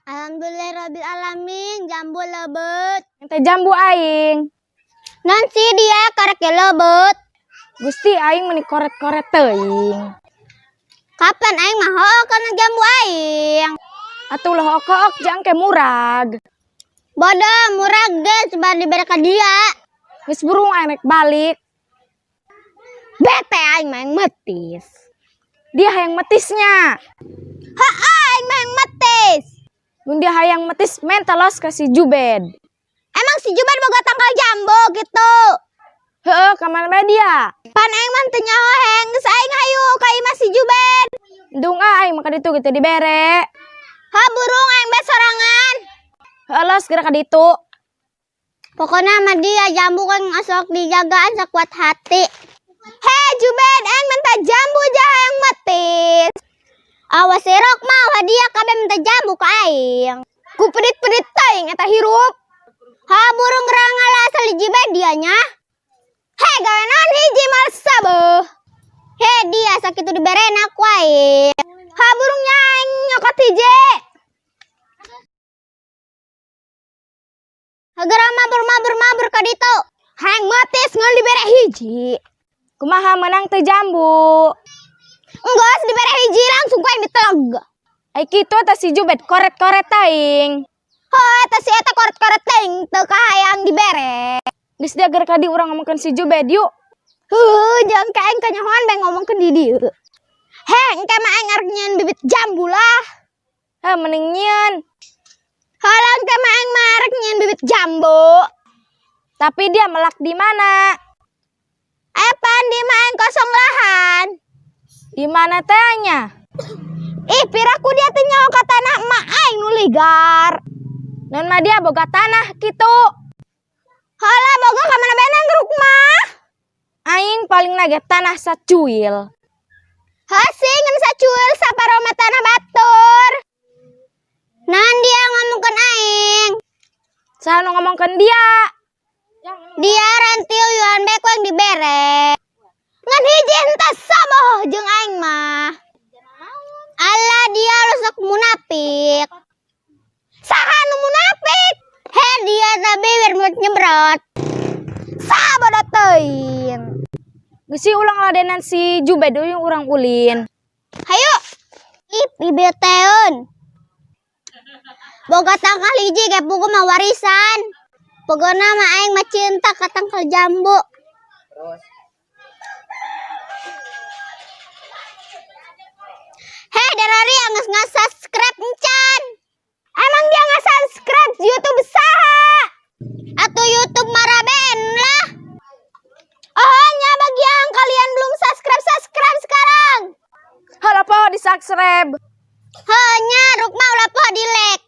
Alhamdulillahirabbil alamin, jambu lebeut. Teh jambu aing. Nanti dia karek lebeut. Gusti aing meuni koret-koret teuing. Kapan aing mah hook kana jambu aing? Atuh lohok-hook jang ke murag. Bodoh, murag ge coba dibere ka dia. Geus burung aing rek balik. Bete aing mah yang metis. Dia hayang metisnya. Aing mah yang metis. Mun dia hayang metis mentelos ka si Jubed. Emang si Juban boga tangkal jambu gitu. Heueuh, ka mana bae dia? Pan aing mah teu nyaho heng, geus aing hayu ka imah si Juban. Endung aing maka ditu gitu dibere. Ha burung aing bae sorangan. Heulos geura ka ditu. Pokoknya sama dia jambu kan asok dijagaan sekuat hati. Hei Juben, aing minta jambu jah yang metis. Awas serok mau hadiah kabeh minta jambu ka aing. Ku pedit-pedit teuing eta hirup. Ha burung gerangala asal dijibe dianya. Hei gawe naon hiji mal sabeuh. Hei dia sakitu diberena ku aing. Ha burung nyaing nyokot hiji. Hagara mabur ka ditu. Hayang metis ngeun dibere hiji. Kumaha menang teh jambu. Enggeus dibere hiji langsung ku aing diteleg. Ai kitu teh si Jubed koret-koret teuing. Heuh eta si eta koret-koret teuing teu kahayang dibere. Geus dia geura ka di urang ngomongkeun si Jubed yuk. Jeung ka aing kanyahoan bae ngomongkeun di dieu. Heh, engke mah aing arek nyieun bibit jambu lah. Heh mending nyieun. Halah engke mah aing mah arek nyieun bibit jambu. Tapi dia melak di mana? Epan di mah aing kosong lahan. Di mana tehnya? Ih, piraku dia teh nyaho ka tanah emak aing nu ligar. Non mah dia boga tanah kitu. Halah boga ka mana bae nanggruk mah. Aing paling nage tanah sacuil. Heuh ngan sacuil saparoma tanah batur. Naon dia ngomongkeun aing? Saha nu ngomongkeun dia? Dia rantil yuan bae ku yang dibere. Ngan hiji henteu saboh jeung aing mah. Alah dia rusak munafik. Saha nu munafik? He dia teh bibir nyembrot. Sabodoh teuing. Geus ulang ladenan si Jubed yang urang ulin. Hayu. Ih bibir teun. Boga tangkal hiji ge pugu mah warisan. Pokona mah aing mah cinta ka tangkal jambu. Terus Hei darari yang nge-subscribe encan. Emang dia nge-subscribe YouTube saha? Atau YouTube Maraben lah. Oh nya bagi yang kalian belum subscribe sekarang. halah poho di subscribe. Hanya Rukma ulah poho di like.